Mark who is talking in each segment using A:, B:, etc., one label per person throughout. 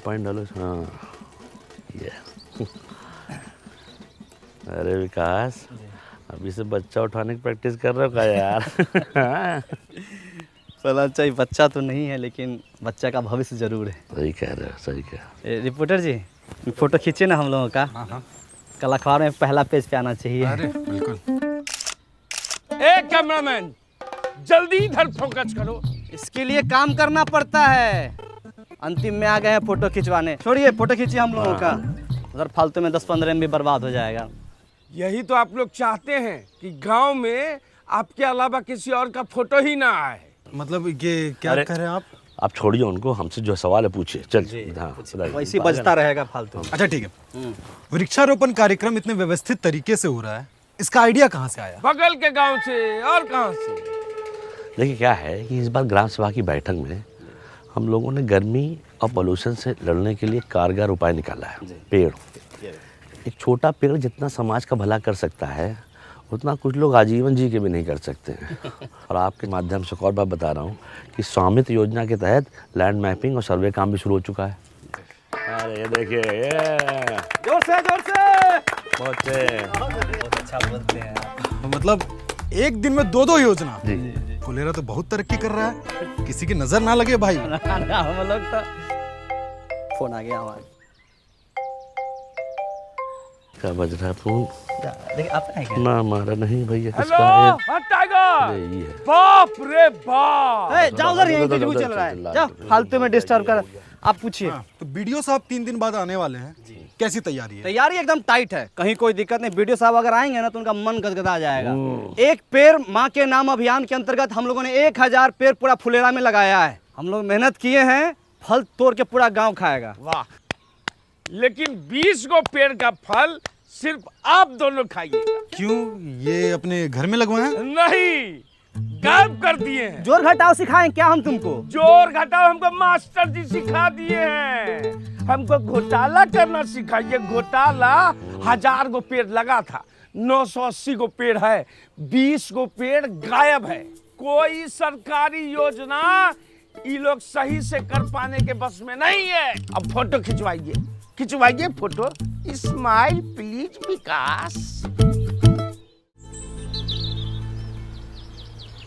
A: Point डालो। हाँ ये अरे विकास, अभी से बच्चा उठाने की प्रैक्टिस कर रहे हो क्या यार?
B: चला अच्छा, बच्चा तो नहीं है लेकिन बच्चा का भविष्य जरूर है।
A: सही कह रहे हो, सही कह।
B: रिपोर्टर जी, फोटो खींचे ना हम लोगों का।
C: हाँ।
B: कल अखबार में पहला पेज पे आना चाहिए।
C: अरे बिल्कुल।
D: ए कैमरामैन, जल्दी इधर फोकस करो।
B: इसके लिए काम करना पड़ता है। अंतिम में आ गए हैं फोटो खिंचवाने। छोड़िए, फोटो खींचिए हम लोगों का, उधर फालतू में 10-15 MB बर्बाद हो जाएगा।
D: यही तो आप लोग चाहते हैं कि गांव में आपके अलावा किसी और का फोटो ही ना आए।
C: मतलब ये क्या कह रहे हैं आप
A: छोड़िए उनको, हमसे जो सवाल है पूछिए। चल हाँ,
B: वैसे ही बजता रहेगा फालतू।
C: अच्छा ठीक है। वृक्षारोपण कार्यक्रम इतने व्यवस्थित तरीके से हो रहा है, इसका आइडिया कहाँ से आया?
D: बगल के गांव से और कहां से?
A: देखिए क्या है कि इस बार ग्राम सभा की बैठक में हम लोगों ने गर्मी और पोल्यूशन से लड़ने के लिए कारगर उपाय निकाला है। पेड़, एक छोटा पेड़ जितना समाज का भला कर सकता है उतना कुछ लोग आजीवन जी के भी नहीं कर सकते हैं। और आपके माध्यम से एक और बात बता रहा हूँ कि स्वामित्व योजना के तहत लैंड मैपिंग और सर्वे काम भी शुरू हो चुका है। अरे ये देखिए,
B: जोर से
A: बहुत
B: अच्छा बोलते हैं आप।
C: मतलब एक दिन में 2 योजना।
A: जी।
C: फुलेरा तो बहुत तरक्की कर रहा है, किसी की नजर ना लगे भाई।
B: हम लोग तो फोन आ गया हमारा।
A: क्या बज रहा है फोन?
B: देखिए आपका है क्या?
A: ना हमारा नहीं भैया,
D: हेलो,
A: किसका है?
D: हाँ टाइगर।
A: ये है।
D: बाप रे बाप।
B: ए, जाओ उधर, यहीं इंटरव्यू चल रहा है। जाओ, फालतू में डिस्टर्ब कर। आप पूछिए।
C: तो बीडीओ साहब 3 दिन बाद आने वाले हैं, कैसी तैयारी है?
B: तैयारी एकदम टाइट है, कहीं कोई दिक्कत नहीं। वीडियो साहब अगर आएंगे ना तो उनका मन गदगदा जाएगा। एक पेड़ माँ के नाम अभियान के अंतर्गत हम लोगों ने 1000 पेड़ पूरा फुलेरा में लगाया है। हम लोग मेहनत किए हैं, फल तोड़ के पूरा गांव खाएगा।
D: वाह, लेकिन 20 गो पेड़ का फल सिर्फ आप दोनों खाइएगा।
C: क्यों, ये अपने घर में लगवाए हैं?
D: नहीं, गायब कर दिए हैं।
B: जोर घटाओ सिखाएं क्या हम तुमको?
D: जोर घटाओ हमको मास्टर जी सिखा दिए हैं। हमको घोटाला करना सिखाइए। घोटाला 1000 गो पेड़ लगा था, 980 गो पेड़ है, 20 गो पेड़ गायब है। कोई सरकारी योजना ये लोग सही से कर पाने के बस में नहीं है। अब फोटो खिंचवाइए, खिंचवाइए फोटो। स्माइल प्लीज विकास।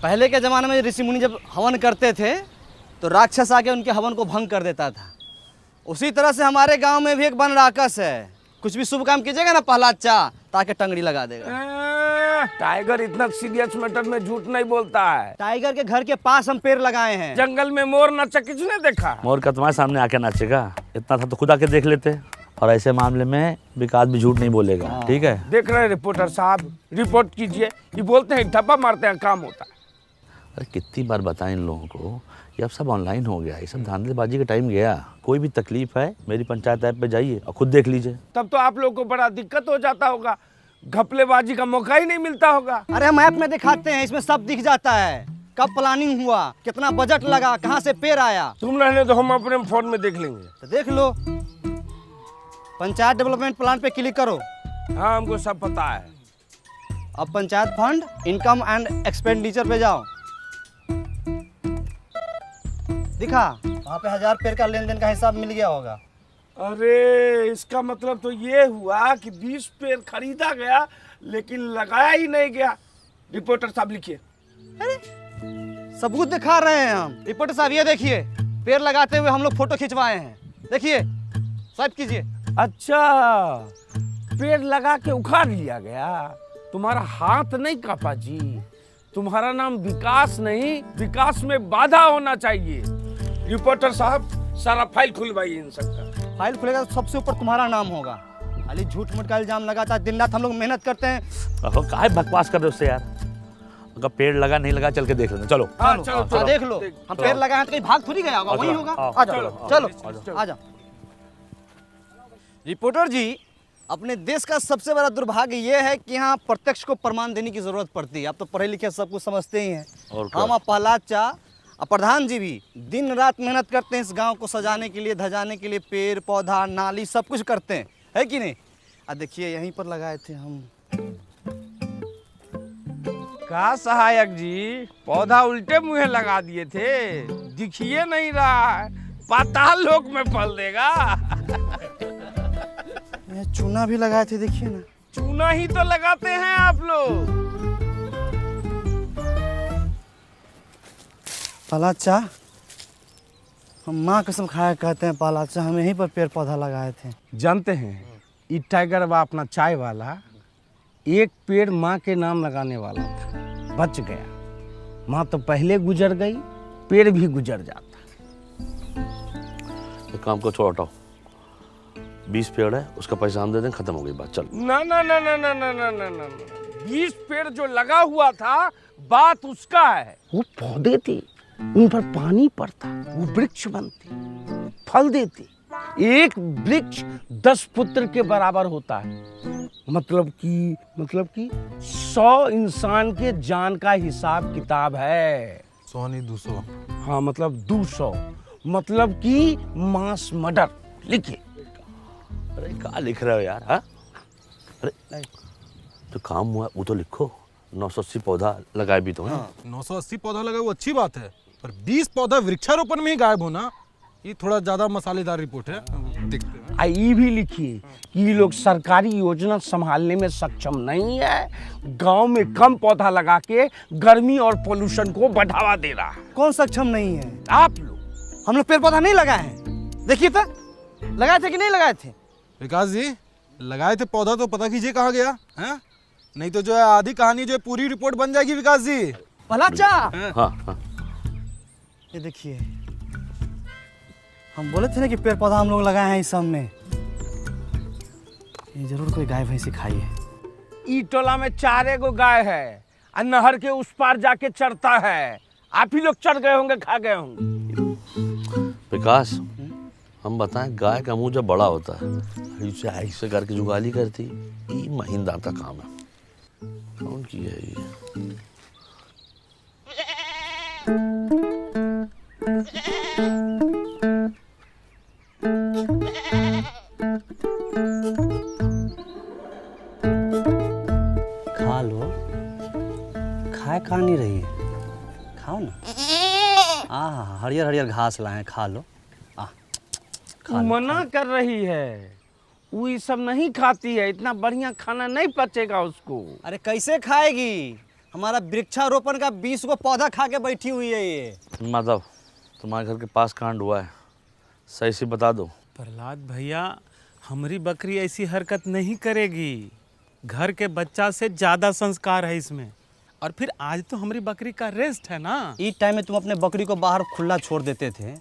B: पहले के जमाने में ऋषि मुनि जब हवन करते थे तो राक्षस आके उनके हवन को भंग कर देता था। उसी तरह से हमारे गांव में भी एक वन राक्षस है। कुछ भी शुभ काम कीजिएगा ना प्रहलाद चा, ताकि टंगड़ी लगा देगा।
D: टाइगर इतना सीरियस मैटर में झूठ नहीं बोलता है।
B: टाइगर के घर के पास हम पेड़ लगाए हैं।
D: जंगल में मोर नाचा किसने देखा?
A: मोर का तुम्हारे सामने आके नाचेगा? इतना था तो खुद आके देख लेते। और ऐसे मामले में विकास भी झूठ नहीं बोलेगा, ठीक है?
D: देख रहे हैं रिपोर्टर साहब, रिपोर्ट कीजिए। ये बोलते हैं ठप्पा मारते हैं, काम होता है।
A: अरे कितनी बार बताएं इन लोगों को, ये अब सब ऑनलाइन हो गया, ये सब धांधलेबाजी का टाइम गया। कोई भी तकलीफ है मेरी पंचायत ऐप पे जाइए और खुद देख लीजिए।
D: तब तो आप लोगों को बड़ा दिक्कत हो जाता होगा, घपलेबाजी का मौका ही नहीं मिलता होगा।
B: अरे हम ऐप में दिखाते हैं, इसमें सब दिख जाता है। कब प्लानिंग हुआ, कितना बजट लगा, कहाँ से पेड़ आया।
D: तुम रहने तो हम अपने फोन में देख लेंगे।
B: तो देख लो, पंचायत डेवलपमेंट प्लान पे क्लिक करो।
D: हाँ, हमको सब पता है।
B: अब panchayat fund, income and expenditure पे जाओ। दिखा वहाँ पे 1000 पेड़ का लेन देन का हिसाब मिल गया होगा।
D: अरे इसका मतलब तो ये हुआ कि 20 पेड़ खरीदा गया लेकिन लगाया ही नहीं गया। रिपोर्टर साहब लिखिए।
B: सबूत दिखा रहे हैं हम। रिपोर्टर साहब ये देखिए, पेड़ लगाते हुए हम लोग फोटो खिंचवाए हैं। देखिए, स्वाइप कीजिए।
D: अच्छा, पेड़ लगा के उखाड़ लिया गया। तुम्हारा हाथ नहीं कापा जी। तुम्हारा नाम विकास नहीं, विकास में बाधा होना चाहिए। रिपोर्टर साहब, सारा फाइल खुलवाइए इन सबका।
B: फाइल खुलेगा तो सबसे ऊपर तुम्हारा नाम होगा। खाली झूठ मूठ का इल्जाम लगाता है। दिन रात हम लोग मेहनत करते हैं।
A: काहे बकवास कर रहे हो उससे यार? अगर पेड़ लगा नहीं लगा चल के देख लेना। चलो
D: हाँ, चलो
B: देख लो। हम पेड़ लगाए हैं तो कहीं भाग थोड़ी गया होगा, वही होगा। आ जाओ, चलो आ जाओ। रिपोर्टर जी, अपने देश का सबसे बड़ा दुर्भाग्य ये है कि यहाँ प्रत्यक्ष को प्रमाण देने की जरूरत पड़ती है। आप तो पढ़े लिखे सब कुछ समझते ही हैं। हम और प्रहलाद चा और प्रधान जी भी दिन रात मेहनत करते हैं इस गांव को सजाने के लिए, धजाने के लिए। पेड़ पौधा नाली सब कुछ करते हैं, है कि नहीं? देखिए यहीं पर लगाए थे हम।
D: का सहायक जी, पौधा उल्टे मुँहे लगा दिए थे, दिखिए नहीं रहा है। पाताल लोक में फल देगा।
B: ये चूना भी लगाए थे, देखिए ना।
D: चूना ही तो लगाते हैं आप लोग।
B: पालाचा, हम माँ कसम खाया कहते हैं पालाचा, हम यहीं पर पेड़ पौधा लगाए थे।
D: जानते हैं ये टाइगर बा अपना चाय वाला एक पेड़ माँ के नाम लगाने वाला था, बच गया। माँ तो पहले गुजर गई, पेड़ भी गुजर जाता।
A: एक काम को छोड़ हटाओ, 20 पेड़ है, उसका पैसा हम दे दें, खत्म हो गई बात, चल।
D: ना ना ना ना ना ना ना ना ना 20 पेड़ जो लगा हुआ था, बात उसका है। वो पौधे थे, उन पर पानी पड़ता, वो वृक्ष बनते, फल देते। एक वृक्ष 10 पुत्र के बराबर होता है। मतलब कि 100 इंसान के जान का हिसाब किताब है।
C: 100 नहीं 200।
D: हाँ मतलब 200, मतलब कि मास मर्डर। लिखिए।
A: अरे क्या लिख रहे हो यार? हाँ, अरे जो काम हुआ वो तो लिखो। 980 पौधा लगाए भी तो हैं।
C: 980 पौधा लगा वो अच्छी बात है, पर 20 पौधा वृक्षारोपण में ही गायब होना, ये थोड़ा ज्यादा मसालेदार रिपोर्ट है। देखते हैं।
D: ये भी लिखिए कि ये लोग सरकारी योजना संभालने में सक्षम नहीं है, गांव में कम पौधा लगा के गर्मी और पोल्यूशन को बढ़ावा दे रहा है।
B: कौन सक्षम नहीं है?
D: आप लोग।
B: हम लोग पेड़ पौधा नहीं लगाए हैं। देखिए तो, लगाए थे कि नहीं लगाए थे?
C: विकास जी, लगाए थे पौधा तो पता कीजिए कहाँ गया है? नहीं तो जो है आधी कहानी जो है पूरी रिपोर्ट बन जाएगी विकास जी।
B: पालाचा,
A: हाँ हाँ,
B: ये देखिए, हम बोले थे ना कि पेड़ पौधा हम लोग लगाए हैं इस सब में। ये जरूर कोई गाय भैंसी खाई है।
D: ई टोला में 4 गो गाय है और नहर के उस पार जाके चरता है। आप ही लोग चढ़ गए होंगे, खा गए होंगे।
A: विकास, हम बताएं, गाय का मुंह जब बड़ा होता है, इसे ऐसे करके जुगाली करती, ये महीनदार का काम है। कौन की है ये?
B: खा लो, खाए खा नहीं रही है, खाओ ना। हरियर हरियर घास लाए, खा लो।
D: वो मना कर रही है, वो ये सब नहीं खाती है, इतना बढ़िया खाना नहीं पचेगा उसको।
B: अरे कैसे खाएगी? हमारा वृक्षारोपण का 20 गो पौधा खा के बैठी हुई है ये।
A: माधव, तुम्हारे घर के पास कांड हुआ है, सही से बता दो।
E: प्रहलाद भैया, हमारी बकरी ऐसी हरकत नहीं करेगी। घर के बच्चा से ज़्यादा संस्कार है इसमें। और फिर आज तो हमारी बकरी का रेस्ट है ना।
B: इस टाइम में तुम अपने बकरी को बाहर खुला छोड़ देते थे,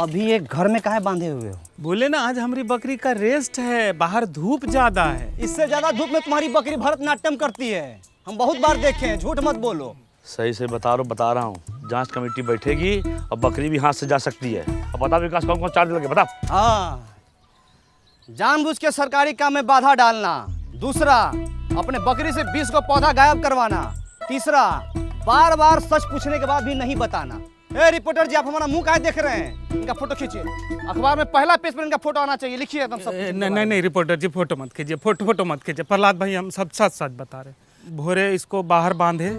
B: अभी एक घर में काहे बांधे हुए हो?
E: बोले ना आज हमारी बकरी का रेस्ट है, बाहर धूप ज़्यादा है।
B: इससे ज्यादा धूप में तुम्हारी बकरी भरतनाट्यम करती है, हम बहुत बार देखे हैं, झूठ मत बोलो।
A: सही से बता रहा हूँ, जांच कमेटी बैठेगी और बकरी भी हाथ से जा सकती है। अब बता विकास, कौन कौन चार्ज लगे, बता।
B: हाँ, जानबूझ के सरकारी काम में बाधा डालना। दूसरा, अपने बकरी से 20 को पौधा गायब करवाना। तीसरा, बार बार सच पूछने के बाद भी नहीं बताना। ए रिपोर्टर जी, आप हमारा मुंह काहे देख रहे हैं? इनका फोटो खींचिए, अखबार में पहला पेज पर इनका फोटो आना चाहिए। लिखिए एकदम सब।
E: नहीं रिपोर्टर जी, फोटो मत कीजिए, फोटो मत कीजिए। प्रहलाद भाई, हम सब सच सच बता रहे। भोरे इसको बाहर बांधे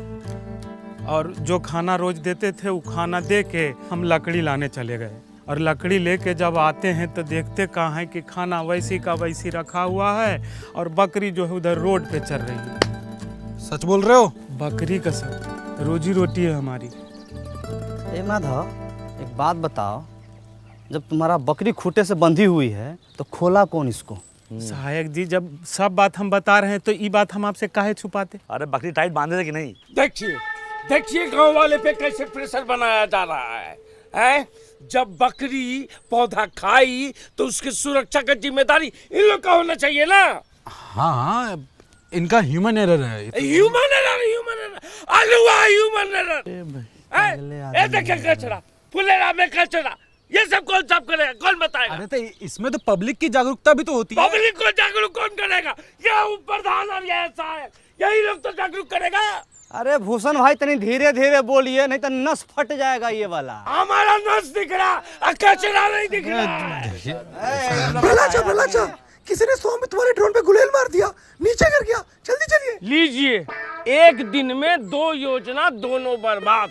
E: और जो खाना रोज देते थे वो खाना दे के हम लकड़ी लाने चले गए। और लकड़ी लेके जब आते हैं तो देखते कहाँ है कि खाना वैसी का वैसी रखा हुआ है और बकरी जो है उधर रोड पे चल रही है।
C: सच बोल रहे हो?
E: बकरी का सब रोजी रोटी है हमारी।
B: ए माधव, एक बात बताओ, जब तुम्हारा बकरी खूंटे से बंधी हुई है तो खोला कौन इसको?
E: सहायक जी, जब सब बात हम बता रहे हैं तो ये बात हम आपसे काहे छुपाते?
A: अरे बकरी टाइट बांधे थे कि नहीं?
D: देखिए गांव वाले पे कैसे प्रेशर बनाया जा रहा है, हैं? जब बकरी पौधा खाई तो उसकी सुरक्षा का जिम्मेदारी इन लोग का होना चाहिए ना।
C: हाँ, इनका ह्यूमन एरर है।
D: Human error, human error. देखिए कचरा, फुलेरा में कचरा, ये सब कौन साफ करेगा, कौन बताएगा?
C: अरे तो इसमें तो पब्लिक की जागरूकता भी तो होती है।
D: पब्लिक को जागरूक कौन करेगा? ये प्रधान और ये सहायक, यही लोग तो जागरूक करेगा।
B: अरे भूषण भाई, तनी धीरे धीरे बोलिए, नहीं तो नस फट जाएगा ये वाला।
D: हमारा नस दिख रहा, कचरा नहीं दिख रहा।
F: प्रहलाद, किसी ने सुबह में तुम्हारे ड्रोन पे गुलेल मार दिया, नीचे गिर गया, जल्दी चलिए।
D: लीजिए, एक दिन में 2 योजना, दोनों बर्बाद।